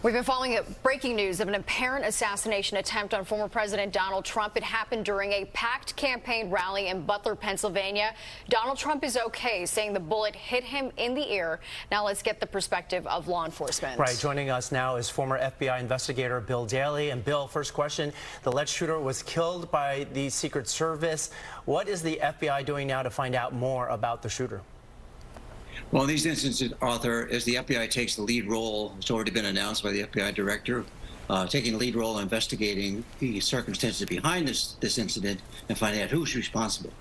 We've been following breaking news of an apparent assassination attempt on former President Donald Trump. It happened during a packed campaign rally in Butler, Pennsylvania. Donald Trump is okay, saying the bullet hit him in the ear. Now let's get the perspective of law enforcement. Right, joining us now is former FBI investigator Bill Daly. And Bill, first question, the alleged shooter was killed by the Secret Service. What is the FBI doing now to find out more about the shooter? Well, in these instances, Arthur, as the FBI takes the lead role, it's already been announced by the FBI director, taking the lead role in investigating the circumstances behind this incident and finding out who's responsible.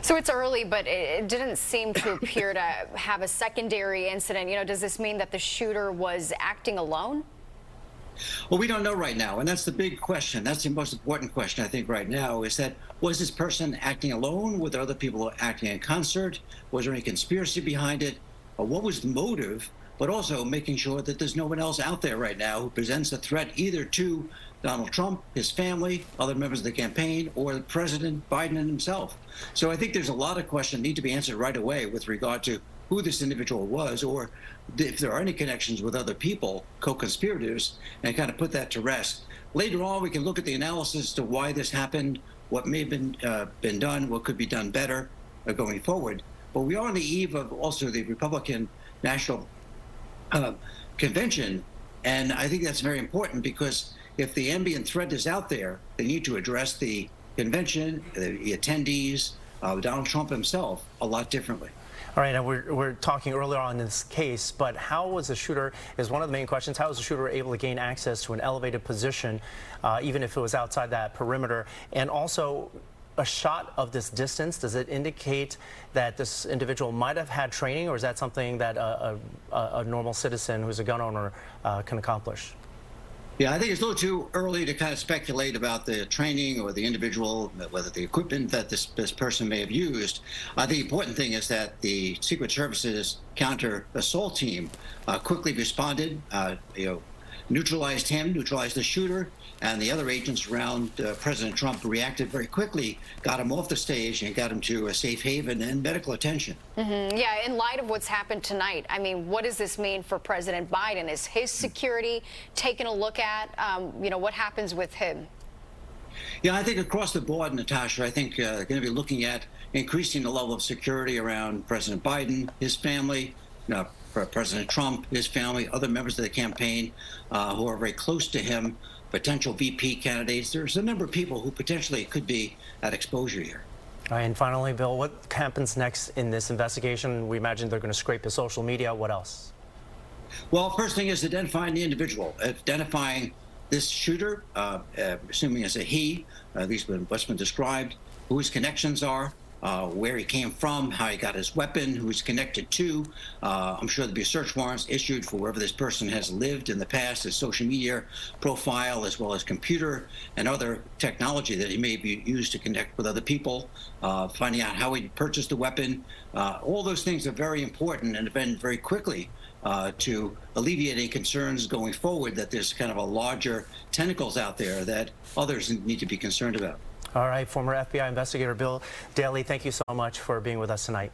So it's early, but it didn't seem to appear to have a secondary incident. Does this mean that the shooter was acting alone? Well, we don't know right now, and that's the big question. That's the most important question, I think, right now, is that was this person acting alone? Were there other people acting in concert? Was there any conspiracy behind it? Or what was the motive? But also making sure that there's no one else out there right now who presents a threat either to Donald Trump, his family, other members of the campaign, or President Biden himself. So I think there's a lot of questions that need to be answered right away with regard to who this individual was, or if there are any connections with other people, co-conspirators, and kind of put that to rest. Later on, we can look at the analysis as to why this happened, what may have been done, what could be done better going forward. But we are on the eve of also the Republican National Convention, and I think that's very important because if the ambient threat is out there, they need to address the convention, the attendees, Donald Trump himself, a lot differently. All right, and we're talking earlier on in this case, but how was the shooter, is one of the main questions, how was the shooter able to gain access to an elevated position, even if it was outside that perimeter? And also, a shot of this distance, does it indicate that this individual might have had training, or is that something that a normal citizen who's a gun owner can accomplish? Yeah, I think it's a little too early to kind of speculate about the training or the individual, whether the equipment that this person may have used. The important thing is that the Secret Service's counter-assault team quickly responded, neutralized him, neutralized the shooter, and the other agents around President Trump reacted very quickly, got him off the stage and got him to a safe haven and medical attention. Yeah, in light of what's happened tonight, I mean, what does this mean for President Biden? Is his security taken a look at? What happens with him? Yeah, I think across the board, Natasha, I think going to be looking at increasing the level of security around President Biden, his family, President Trump, his family, other members of the campaign who are very close to him, potential VP candidates. There's a number of people who potentially could be at exposure here. All right, and finally, Bill, what happens next in this investigation? We imagine they're going to scrape his social media. What else? Well, first thing is identifying the individual, identifying this shooter, assuming it's a he, at least what's been described, who his connections are, where he came from, how he got his weapon, who he's connected to. I'm sure there'll be search warrants issued for wherever this person has lived in the past, his social media profile, as well as computer and other technology that he may have used to connect with other people, finding out how he purchased the weapon. All those things are very important and have been very quickly to alleviate any concerns going forward that there's kind of a larger tentacles out there that others need to be concerned about. All right, former FBI investigator Bill Daly, thank you so much for being with us tonight.